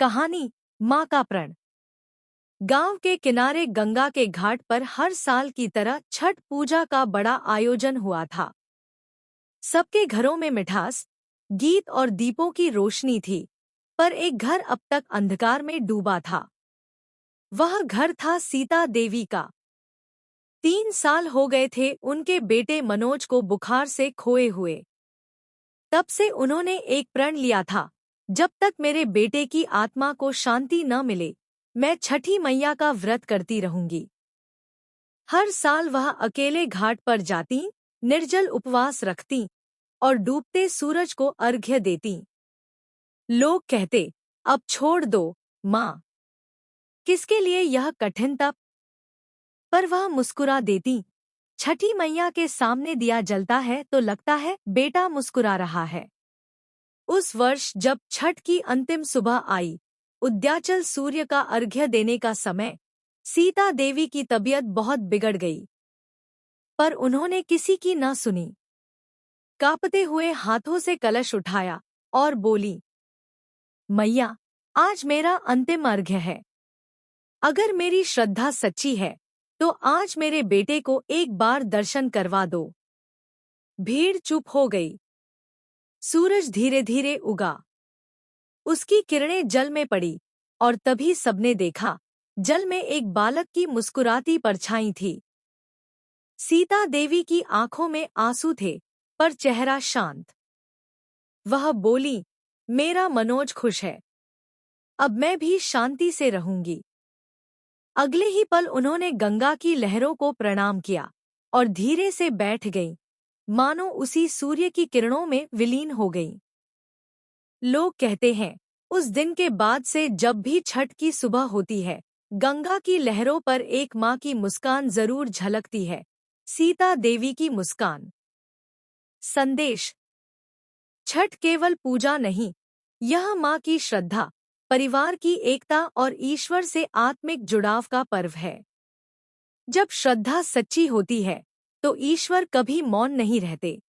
कहानी माँ का प्रण। गांव के किनारे गंगा के घाट पर हर साल की तरह छठ पूजा का बड़ा आयोजन हुआ था। सबके घरों में मिठास, गीत और दीपों की रोशनी थी, पर एक घर अब तक अंधकार में डूबा था। वह घर था सीता देवी का। 3 साल हो गए थे उनके बेटे मनोज को बुखार से खोए हुए। तब से उन्होंने एक प्रण लिया था, जब तक मेरे बेटे की आत्मा को शांति न मिले, मैं छठी मैया का व्रत करती रहूंगी। हर साल वह अकेले घाट पर जाती, निर्जल उपवास रखती और डूबते सूरज को अर्घ्य देती। लोग कहते, अब छोड़ दो माँ, किसके लिए यह कठिन तप? पर वह मुस्कुरा देती। छठी मैया के सामने दिया जलता है तो लगता है बेटा मुस्कुरा रहा है। उस वर्ष जब छठ की अंतिम सुबह आई, उद्याचल सूर्य का अर्घ्य देने का समय, सीता देवी की तबीयत बहुत बिगड़ गई। पर उन्होंने किसी की न सुनी। कांपते हुए हाथों से कलश उठाया और बोली, मैया, आज मेरा अंतिम अर्घ्य है। अगर मेरी श्रद्धा सच्ची है, तो आज मेरे बेटे को एक बार दर्शन करवा दो। भीड़ चुप हो गई। सूरज धीरे धीरे उगा। उसकी किरणें जल में पड़ी और तभी सबने देखा, जल में एक बालक की मुस्कुराती परछाई थी। सीता देवी की आंखों में आंसू थे, पर चेहरा शांत। वह बोली, मेरा मनोज खुश है, अब मैं भी शांति से रहूंगी। अगले ही पल उन्होंने गंगा की लहरों को प्रणाम किया और धीरे से बैठ गईं, मानो उसी सूर्य की किरणों में विलीन हो गईं। लोग कहते हैं, उस दिन के बाद से जब भी छठ की सुबह होती है, गंगा की लहरों पर एक माँ की मुस्कान जरूर झलकती है, सीता देवी की मुस्कान। संदेश: छठ केवल पूजा नहीं, यह माँ की श्रद्धा, परिवार की एकता और ईश्वर से आत्मिक जुड़ाव का पर्व है। जब श्रद्धा सच्ची होती है, तो ईश्वर कभी मौन नहीं रहते।